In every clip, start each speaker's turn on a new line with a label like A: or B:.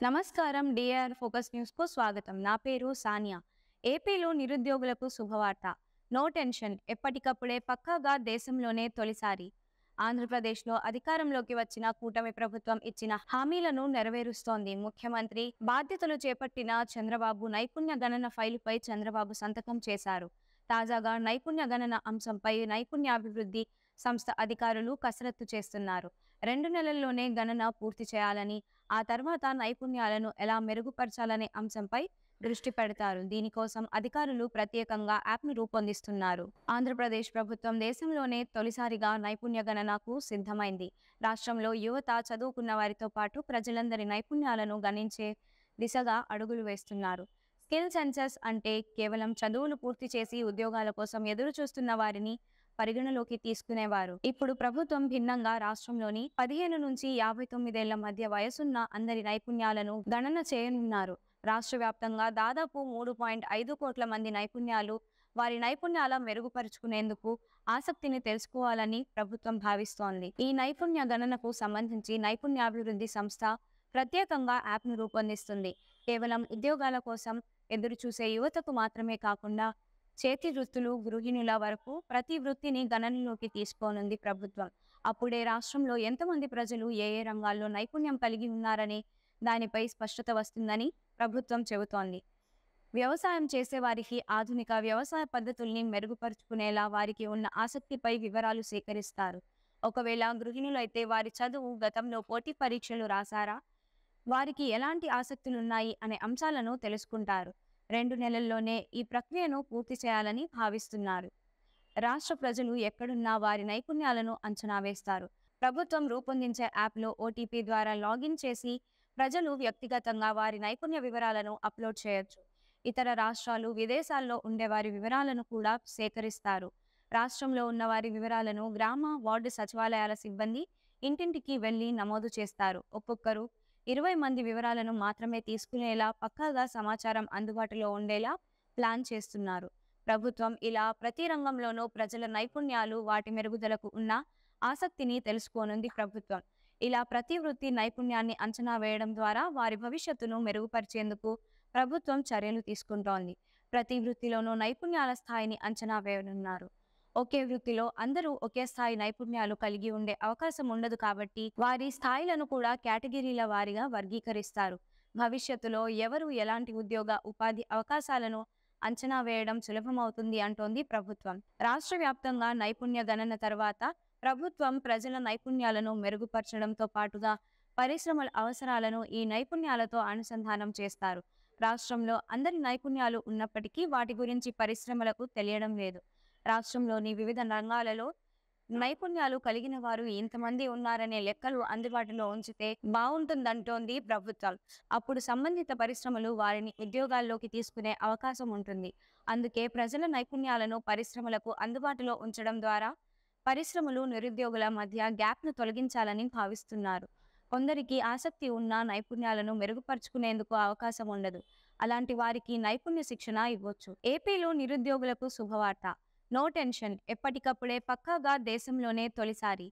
A: నమస్కారం DR focus news కు స్వాగతం. నా పేరు సానియా. ఏపీలో నిరుద్యోగులకు శుభవార్త. నో టెన్షన్, ఎప్పటికప్పుడే పక్కాగా దేశంలోనే తొలిసారి. ఆంధ్రప్రదేశ్లో అధికారంలోకి వచ్చిన కూటమి ప్రభుత్వం ఇచ్చిన హామీలను నెరవేరుస్తోంది. ముఖ్యమంత్రి బాధ్యతలు చేపట్టిన చంద్రబాబు నైపుణ్య గణన ఫైలుపై చంద్రబాబు సంతకం చేశారు. తాజాగా నైపుణ్య గణన అంశంపై నైపుణ్యాభివృద్ధి సంస్థ అధికారులు కసరత్తు చేస్తున్నారు. 2 నెలల్లోనే గణన పూర్తి చేయాలని, ఆ తర్వాత నైపుణ్యాలను ఎలా మెరుగుపరచాలనే అంశంపై దృష్టి పెడతారు. దీనికోసం అధికారులు ప్రత్యేకంగా యాప్ను రూపొందిస్తున్నారు. ఆంధ్రప్రదేశ్ ప్రభుత్వం దేశంలోనే తొలిసారిగా నైపుణ్య గణనకు సిద్ధమైంది. రాష్ట్రంలో యువత చదువుకున్న వారితో పాటు ప్రజలందరి నైపుణ్యాలను గణించే దిశగా అడుగులు వేస్తున్నారు. స్కిల్ సెన్సస్ అంటే కేవలం చదువులు పూర్తి చేసి ఉద్యోగాల కోసం ఎదురు చూస్తున్న వారిని పరిగణలోకి తీసుకునేవారు. ఇప్పుడు ప్రభుత్వం భిన్నంగా రాష్ట్రంలోని 15 నుంచి 59 మధ్య వయసున్న అందరి నైపుణ్యాలను గణన చేయనున్నారు. రాష్ట్ర వ్యాప్తంగా దాదాపు 3.5 కోట్ల మంది వారి నైపుణ్యాల మెరుగుపరుచుకునేందుకు ఆసక్తిని తెలుసుకోవాలని ప్రభుత్వం భావిస్తోంది. ఈ నైపుణ్య గణనకు సంబంధించి నైపుణ్యాభివృద్ధి సంస్థ ప్రత్యేకంగా యాప్ను రూపొందిస్తుంది. కేవలం ఉద్యోగాల కోసం ఎదురు చూసే యువతకు మాత్రమే కాకుండా చేతి వృత్తులు, గృహిణుల వరకు ప్రతి వృత్తిని గణనలోకి తీసుకోనుంది ప్రభుత్వం. అప్పుడే రాష్ట్రంలో ఎంతమంది ప్రజలు ఏ ఏ రంగాల్లో నైపుణ్యం కలిగి ఉన్నారనే దానిపై స్పష్టత వస్తుందని ప్రభుత్వం చెబుతోంది. వ్యవసాయం చేసే వారికి ఆధునిక వ్యవసాయ పద్ధతుల్ని మెరుగుపరుచుకునేలా వారికి ఉన్న ఆసక్తిపై వివరాలు సేకరిస్తారు. ఒకవేళ గృహిణులైతే వారి చదువు, గతంలో పోటీ పరీక్షలు రాశారా, వారికి ఎలాంటి ఆసక్తులున్నాయి అనే అంశాలను తెలుసుకుంటారు. 2 నెలల్లోనే ఈ ప్రక్రియను పూర్తి చేయాలని భావిస్తున్నారు. రాష్ట్ర ప్రజలు ఎక్కడున్నా వారి నైపుణ్యాలను అంచనా వేస్తారు. ప్రభుత్వం రూపొందించే యాప్లో ఓటీపీ ద్వారా లాగిన్ చేసి ప్రజలు వ్యక్తిగతంగా వారి నైపుణ్య వివరాలను అప్లోడ్ చేయొచ్చు. ఇతర రాష్ట్రాలు, విదేశాల్లో ఉండేవారి వివరాలను కూడా సేకరిస్తారు. రాష్ట్రంలో ఉన్న వారి వివరాలను గ్రామ, వార్డు సచివాలయాల సిబ్బంది ఇంటింటికి వెళ్లి నమోదు చేస్తారు. ఒక్కొక్కరు 20 మంది వివరాలను మాత్రమే తీసుకునేలా పక్కాగా సమాచారం అందుబాటులో ఉండేలా ప్లాన్ చేస్తున్నారు. ప్రభుత్వం ఇలా ప్రతి రంగంలోనూ ప్రజల నైపుణ్యాలు, వాటి మెరుగుదలకు ఉన్న ఆసక్తిని తెలుసుకోనుంది ప్రభుత్వం. ఇలా ప్రతి వృత్తి నైపుణ్యాన్ని అంచనా వేయడం ద్వారా వారి భవిష్యత్తును మెరుగుపరిచేందుకు ప్రభుత్వం చర్యలు తీసుకుంటోంది. ప్రతి వృత్తిలోనూ నైపుణ్యాల స్థాయిని అంచనా వేయనున్నారు. ఒకే వృత్తిలో అందరూ ఒకే స్థాయి నైపుణ్యాలు కలిగి ఉండే అవకాశం ఉండదు కాబట్టి వారి స్థాయిలను కూడా కేటగిరీల వారీగా వర్గీకరిస్తారు. భవిష్యత్తులో ఎవరు ఎలాంటి ఉద్యోగ, ఉపాధి అవకాశాలను అంచనా వేయడం సులభమవుతుంది అంటోంది ప్రభుత్వం. రాష్ట్ర వ్యాప్తంగా నైపుణ్య గణన తర్వాత ప్రభుత్వం ప్రజల నైపుణ్యాలను మెరుగుపరచడంతో పాటుగా పరిశ్రమల అవసరాలను ఈ నైపుణ్యాలతో అనుసంధానం చేస్తారు. రాష్ట్రంలో అందరి నైపుణ్యాలు ఉన్నప్పటికీ వాటి గురించి పరిశ్రమలకు తెలియడం లేదు. రాష్ట్రంలోని వివిధ రంగాలలో నైపుణ్యాలు కలిగిన వారు ఇంతమంది ఉన్నారనే లెక్కలు అందుబాటులో ఉంచితే బాగుంటుందంటోంది ప్రభుత్వం. అప్పుడు సంబంధిత పరిశ్రమలు వారిని ఉద్యోగాల్లోకి తీసుకునే అవకాశం ఉంటుంది. అందుకే ప్రజల నైపుణ్యాలను పరిశ్రమలకు అందుబాటులో ఉంచడం ద్వారా పరిశ్రమలు, నిరుద్యోగుల మధ్య గ్యాప్ను తొలగించాలని భావిస్తున్నారు. కొందరికి ఆసక్తి ఉన్న నైపుణ్యాలను మెరుగుపరుచుకునేందుకు అవకాశం ఉండదు. అలాంటి వారికి నైపుణ్య శిక్షణ ఇవ్వచ్చు. ఏపీలో నిరుద్యోగులకు శుభవార్త. నో టెన్షన్, ఎప్పటికప్పుడే పక్కాగా దేశంలోనే తొలిసారి.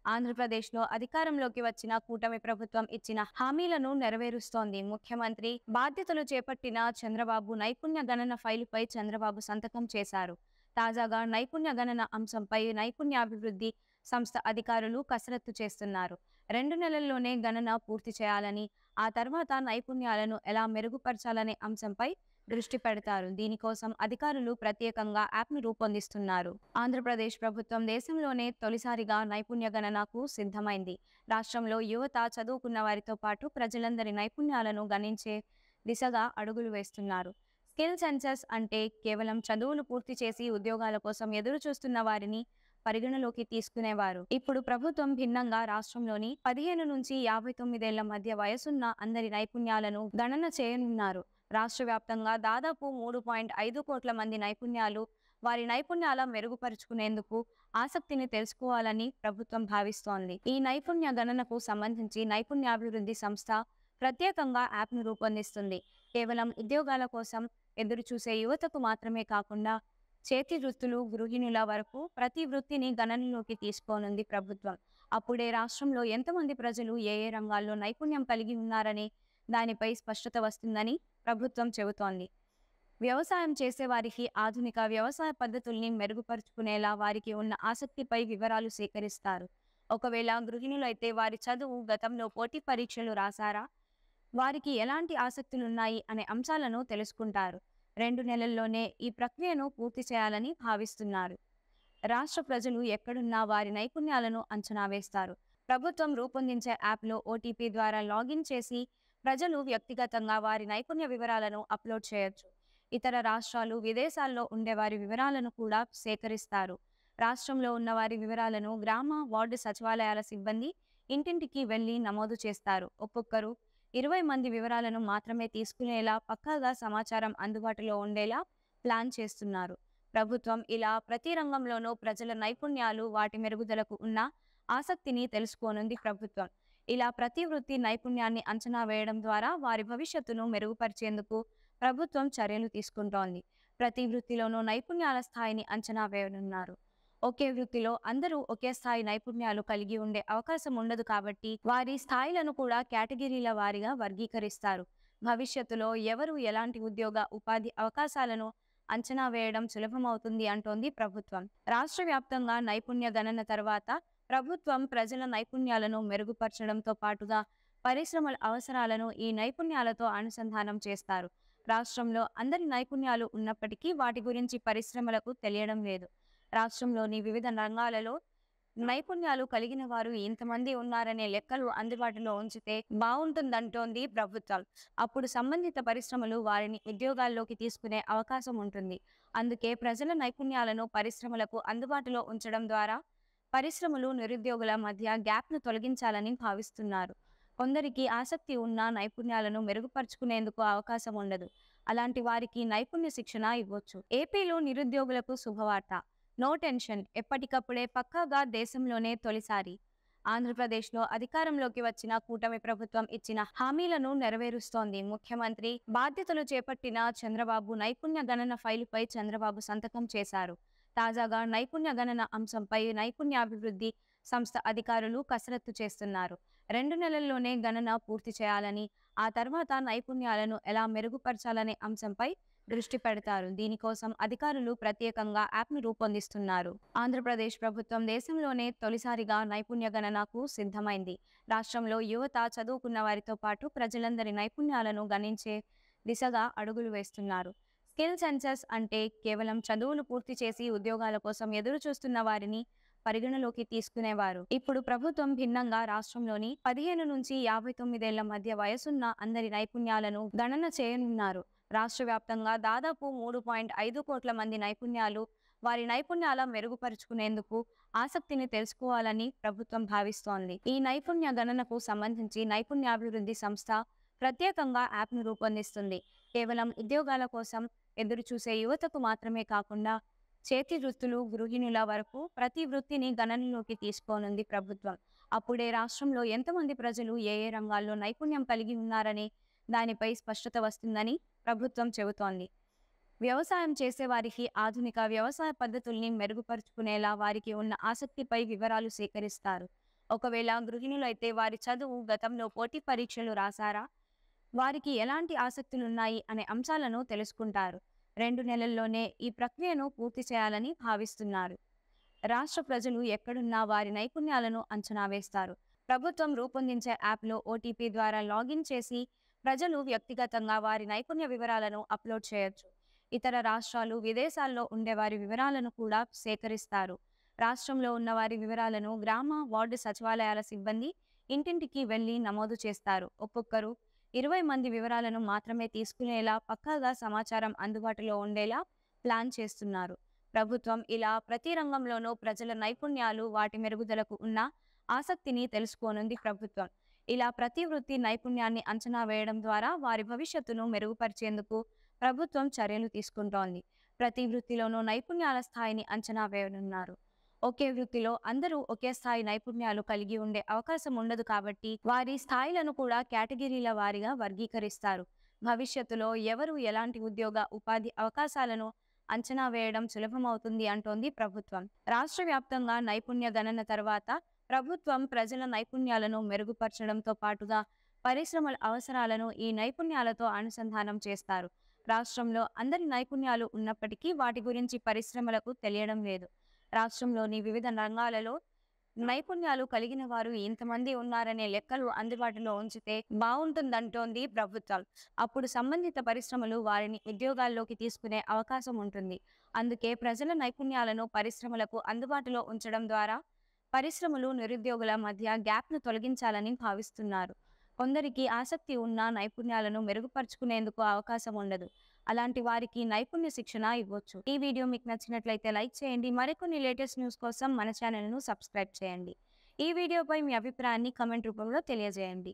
A: ఆంధ్రప్రదేశ్లో అధికారంలోకి వచ్చిన కూటమి ప్రభుత్వం ఇచ్చిన హామీలను నెరవేరుస్తోంది. ముఖ్యమంత్రి బాధ్యతలు చేపట్టిన చంద్రబాబు నైపుణ్య గణన ఫైలుపై చంద్రబాబు సంతకం చేశారు. తాజాగా నైపుణ్య గణన అంశంపై నైపుణ్యాభివృద్ధి సంస్థ అధికారులు కసరత్తు చేస్తున్నారు. 2 నెలల్లోనే గణన పూర్తి చేయాలని, ఆ తర్వాత నైపుణ్యాలను ఎలా మెరుగుపరచాలనే అంశంపై దృష్టి పెడతారు. దీనికోసం అధికారులు ప్రత్యేకంగా యాప్ను రూపొందిస్తున్నారు. ఆంధ్రప్రదేశ్ ప్రభుత్వం దేశంలోనే తొలిసారిగా నైపుణ్య గణనకు సిద్ధమైంది. రాష్ట్రంలో యువత చదువుకున్న వారితో పాటు ప్రజలందరి నైపుణ్యాలను గణించే దిశగా అడుగులు వేస్తున్నారు. స్కిల్ సెన్సస్ అంటే కేవలం చదువులు పూర్తి చేసి ఉద్యోగాల కోసం ఎదురు చూస్తున్న వారిని పరిగణలోకి తీసుకునేవారు. ఇప్పుడు ప్రభుత్వం భిన్నంగా రాష్ట్రంలోని 15 నుంచి 59 మధ్య వయసున్న అందరి నైపుణ్యాలను గణన చేయనున్నారు. రాష్ట్ర వ్యాప్తంగా దాదాపు 3.5 కోట్ల మంది వారి నైపుణ్యాల మెరుగుపరుచుకునేందుకు ఆసక్తిని తెలుసుకోవాలని ప్రభుత్వం భావిస్తోంది. ఈ నైపుణ్య గణనకు సంబంధించి నైపుణ్యాభివృద్ధి సంస్థ ప్రత్యేకంగా యాప్ను రూపొందిస్తుంది. కేవలం ఉద్యోగాల కోసం ఎదురు చూసే యువతకు మాత్రమే కాకుండా చేతి వృత్తులు, గృహిణుల వరకు ప్రతి వృత్తిని గణనలోకి తీసుకోనుంది ప్రభుత్వం. అప్పుడే రాష్ట్రంలో ఎంతమంది ప్రజలు ఏ ఏ రంగాల్లో నైపుణ్యం కలిగి ఉన్నారనే దానిపై స్పష్టత వస్తుందని ప్రభుత్వం చెబుతోంది. వ్యవసాయం చేసేవారికి ఆధునిక వ్యవసాయ పద్ధతుల్ని మెరుగుపరుచుకునేలా వారికి ఉన్న ఆసక్తిపై వివరాలు సేకరిస్తారు. ఒకవేళ గృహిణులైతే వారి చదువు, గతంలో పోటీ పరీక్షలు రాశారా, వారికి ఎలాంటి ఆసక్తులున్నాయి అనే అంశాలను తెలుసుకుంటారు. 2 నెలల్లోనే ఈ ప్రక్రియను పూర్తి చేయాలని భావిస్తున్నారు. రాష్ట్ర ప్రజలు ఎక్కడున్నా వారి నైపుణ్యాలను అంచనా వేస్తారు. ప్రభుత్వం రూపొందించే యాప్లో ఓటీపీ ద్వారా లాగిన్ చేసి ప్రజలు వ్యక్తిగతంగా వారి నైపుణ్య వివరాలను అప్లోడ్ చేయొచ్చు. ఇతర రాష్ట్రాలు, విదేశాల్లో ఉండేవారి వివరాలను కూడా సేకరిస్తారు. రాష్ట్రంలో ఉన్న వారి వివరాలను గ్రామ, వార్డు సచివాలయాల సిబ్బంది ఇంటింటికి వెళ్లి నమోదు చేస్తారు. ఒక్కొక్కరు 20 మంది వివరాలను మాత్రమే తీసుకునేలా పక్కాగా సమాచారం అందుబాటులో ఉండేలా ప్లాన్ చేస్తున్నారు. ప్రభుత్వం ఇలా ప్రతి రంగంలోనూ ప్రజల నైపుణ్యాలు, వాటి మెరుగుదలకు ఉన్న ఆసక్తిని తెలుసుకోనుంది ప్రభుత్వం. ఇలా ప్రతి వృత్తి నైపుణ్యాన్ని అంచనా వేయడం ద్వారా వారి భవిష్యత్తును మెరుగుపరిచేందుకు ప్రభుత్వం చర్యలు తీసుకుంటోంది. ప్రతి వృత్తిలోనూ నైపుణ్యాల స్థాయిని అంచనా వేయనున్నారు. ఒకే వృత్తిలో అందరూ ఒకే స్థాయి నైపుణ్యాలు కలిగి ఉండే అవకాశం ఉండదు కాబట్టి వారి స్థాయిలను కూడా కేటగిరీల వారీగా వర్గీకరిస్తారు. భవిష్యత్తులో ఎవరు ఎలాంటి ఉద్యోగ, ఉపాధి అవకాశాలను అంచనా వేయడం సులభమవుతుంది అంటోంది ప్రభుత్వం. రాష్ట్ర వ్యాప్తంగా నైపుణ్య గణన తర్వాత ప్రభుత్వం ప్రజల నైపుణ్యాలను మెరుగుపరచడంతో పాటుగా పరిశ్రమల అవసరాలను ఈ నైపుణ్యాలతో అనుసంధానం చేస్తారు. రాష్ట్రంలో అందరి నైపుణ్యాలు ఉన్నప్పటికీ వాటి గురించి పరిశ్రమలకు తెలియడం లేదు. రాష్ట్రంలోని వివిధ రంగాలలో నైపుణ్యాలు కలిగిన వారు ఇంతమంది ఉన్నారనే లెక్కలు అందుబాటులో ఉంచితే బాగుంటుందంటోంది ప్రభుత్వం. అప్పుడు సంబంధిత పరిశ్రమలు వారిని ఉద్యోగాల్లోకి తీసుకునే అవకాశం ఉంటుంది. అందుకే ప్రజల నైపుణ్యాలను పరిశ్రమలకు అందుబాటులో ఉంచడం ద్వారా పరిశ్రమలు, నిరుద్యోగుల మధ్య గ్యాప్ను తొలగించాలని భావిస్తున్నారు. కొందరికి ఆసక్తి ఉన్న నైపుణ్యాలను మెరుగుపరుచుకునేందుకు అవకాశం ఉండదు. అలాంటి వారికి నైపుణ్య శిక్షణ ఇవ్వచ్చు. ఏపీలో నిరుద్యోగులకు శుభవార్త. నో టెన్షన్, ఎప్పటికప్పుడే పక్కాగా దేశంలోనే తొలిసారి. ఆంధ్రప్రదేశ్లో అధికారంలోకి వచ్చిన కూటమి ప్రభుత్వం ఇచ్చిన హామీలను నెరవేరుస్తోంది. ముఖ్యమంత్రి బాధ్యతలు చేపట్టిన చంద్రబాబు నైపుణ్య గణన ఫైలుపై చంద్రబాబు సంతకం చేశారు. తాజాగా నైపుణ్య గణన అంశంపై నైపుణ్యాభివృద్ధి సంస్థ అధికారులు కసరత్తు చేస్తున్నారు. 2 నెలల్లోనే గణన పూర్తి చేయాలని, ఆ తర్వాత నైపుణ్యాలను ఎలా మెరుగుపరచాలనే అంశంపై దృష్టి పెడతారు. దీనికోసం అధికారులు ప్రత్యేకంగా యాప్ను రూపొందిస్తున్నారు. ఆంధ్రప్రదేశ్ ప్రభుత్వం దేశంలోనే తొలిసారిగా నైపుణ్య గణనకు సిద్ధమైంది. రాష్ట్రంలో యువత, చదువుకున్న వారితో పాటు ప్రజలందరి నైపుణ్యాలను గణించే దిశగా అడుగులు వేస్తున్నారు. స్కిల్ సెన్సస్ అంటే కేవలం చదువులు పూర్తి చేసి ఉద్యోగాల కోసం ఎదురు చూస్తున్న వారిని పరిగణలోకి తీసుకునేవారు. ఇప్పుడు ప్రభుత్వం భిన్నంగా రాష్ట్రంలోని 15 నుంచి 59 ఏళ్ల మధ్య వయసున్న అందరి నైపుణ్యాలను గణన చేయనున్నారు. రాష్ట్ర వ్యాప్తంగా దాదాపు 3.5 కోట్ల మంది వారి నైపుణ్యాల మెరుగుపరుచుకునేందుకు ఆసక్తిని తెలుసుకోవాలని ప్రభుత్వం భావిస్తోంది. ఈ నైపుణ్య గణనకు సంబంధించి నైపుణ్యాభివృద్ధి సంస్థ ప్రత్యేకంగా యాప్ను రూపొందిస్తుంది. కేవలం ఉద్యోగాల కోసం ఎదురు చూసే యువతకు మాత్రమే కాకుండా చేతి వృత్తులు, గృహిణుల వరకు ప్రతి వృత్తిని గణనలోకి తీసుకోనుంది ప్రభుత్వం. అప్పుడే రాష్ట్రంలో ఎంతమంది ప్రజలు ఏ ఏ రంగాల్లో నైపుణ్యం కలిగి ఉన్నారనే దానిపై స్పష్టత వస్తుందని ప్రభుత్వం చెబుతోంది. వ్యవసాయం చేసేవారికి ఆధునిక వ్యవసాయ పద్ధతుల్ని మెరుగుపరుచుకునేలా వారికి ఉన్న ఆసక్తిపై వివరాలు సేకరిస్తారు. ఒకవేళ గృహిణులైతే వారి చదువు, గతంలో పోటీ పరీక్షలు రాశారా, వారికి ఎలాంటి ఆసక్తులున్నాయి అనే అంశాలను తెలుసుకుంటారు. 2 నెలల్లోనే ఈ ప్రక్రియను పూర్తి చేయాలని భావిస్తున్నారు. రాష్ట్ర ప్రజలు ఎక్కడున్నా వారి నైపుణ్యాలను అంచనా వేస్తారు. ప్రభుత్వం రూపొందించే యాప్లో ఓటీపీ ద్వారా లాగిన్ చేసి ప్రజలు వ్యక్తిగతంగా వారి నైపుణ్య వివరాలను అప్లోడ్ చేయొచ్చు. ఇతర రాష్ట్రాలు, విదేశాల్లో ఉండేవారి వివరాలను కూడా సేకరిస్తారు. రాష్ట్రంలో ఉన్న వారి వివరాలను గ్రామ, వార్డు సచివాలయాల సిబ్బంది ఇంటింటికి వెళ్లి నమోదు చేస్తారు. ఒక్కొక్కరు 20 మంది వివరాలను మాత్రమే తీసుకునేలా పక్కాగా సమాచారం అందుబాటులో ఉండేలా ప్లాన్ చేస్తున్నారు. ప్రభుత్వం ఇలా ప్రతి రంగంలోనూ ప్రజల నైపుణ్యాలు, వాటి మెరుగుదలకు ఉన్న ఆసక్తిని తెలుసుకోనుంది ప్రభుత్వం. ఇలా ప్రతి వృత్తి నైపుణ్యాన్ని అంచనా వేయడం ద్వారా వారి భవిష్యత్తును మెరుగుపరిచేందుకు ప్రభుత్వం చర్యలు తీసుకుంటోంది. ప్రతి వృత్తిలోనూ నైపుణ్యాల స్థాయిని అంచనా వేయనున్నారు. ఒకే వృత్తిలో అందరూ ఒకే స్థాయి నైపుణ్యాలు కలిగి ఉండే అవకాశం ఉండదు కాబట్టి వారి స్థాయిలను కూడా కేటగిరీల వారీగా వర్గీకరిస్తారు. భవిష్యత్తులో ఎవరు ఎలాంటి ఉద్యోగ, ఉపాధి అవకాశాలను అంచనా వేయడం సులభమవుతుంది అంటోంది ప్రభుత్వం. రాష్ట్ర వ్యాప్తంగా నైపుణ్య గణన తర్వాత ప్రభుత్వం ప్రజల నైపుణ్యాలను మెరుగుపరచడంతో పాటుగా పరిశ్రమల అవసరాలను ఈ నైపుణ్యాలతో అనుసంధానం చేస్తారు. రాష్ట్రంలో అందరి నైపుణ్యాలు ఉన్నప్పటికీ వాటి గురించి పరిశ్రమలకు తెలియడం లేదు. రాష్ట్రంలోని వివిధ రంగాలలో నైపుణ్యాలు కలిగిన వారు ఇంతమంది ఉన్నారనే లెక్కలు అందుబాటులో ఉంచితే బావుంటుందంటోంది ప్రభుత్వం. అప్పుడు సంబంధిత పరిశ్రమలు వారిని ఉద్యోగాల్లోకి తీసుకునే అవకాశం ఉంటుంది. అందుకే ప్రజల నైపుణ్యాలను పరిశ్రమలకు అందుబాటులో ఉంచడం ద్వారా పరిశ్రమలు నిరుద్యోగుల మధ్య గ్యాప్‌ను తొలగించాలని భావిస్తున్నారు. కొందరికి ఆసక్తి ఉన్న నైపుణ్యాలను మెరుగుపరుచుకునేందుకు అవకాశం ఉండదు. అలాంటి వారికి నైపుణ్య శిక్షణ ఇవ్వొచ్చు. ఈ వీడియో మీకు నచ్చినట్లయితే లైక్ చేయండి. మరికొన్ని లేటెస్ట్ న్యూస్ కోసం మన ఛానల్‌ను సబ్స్క్రైబ్ చేయండి. ఈ వీడియోపై మీ అభిప్రాయాన్ని కామెంట్ రూపంలో తెలియజేయండి.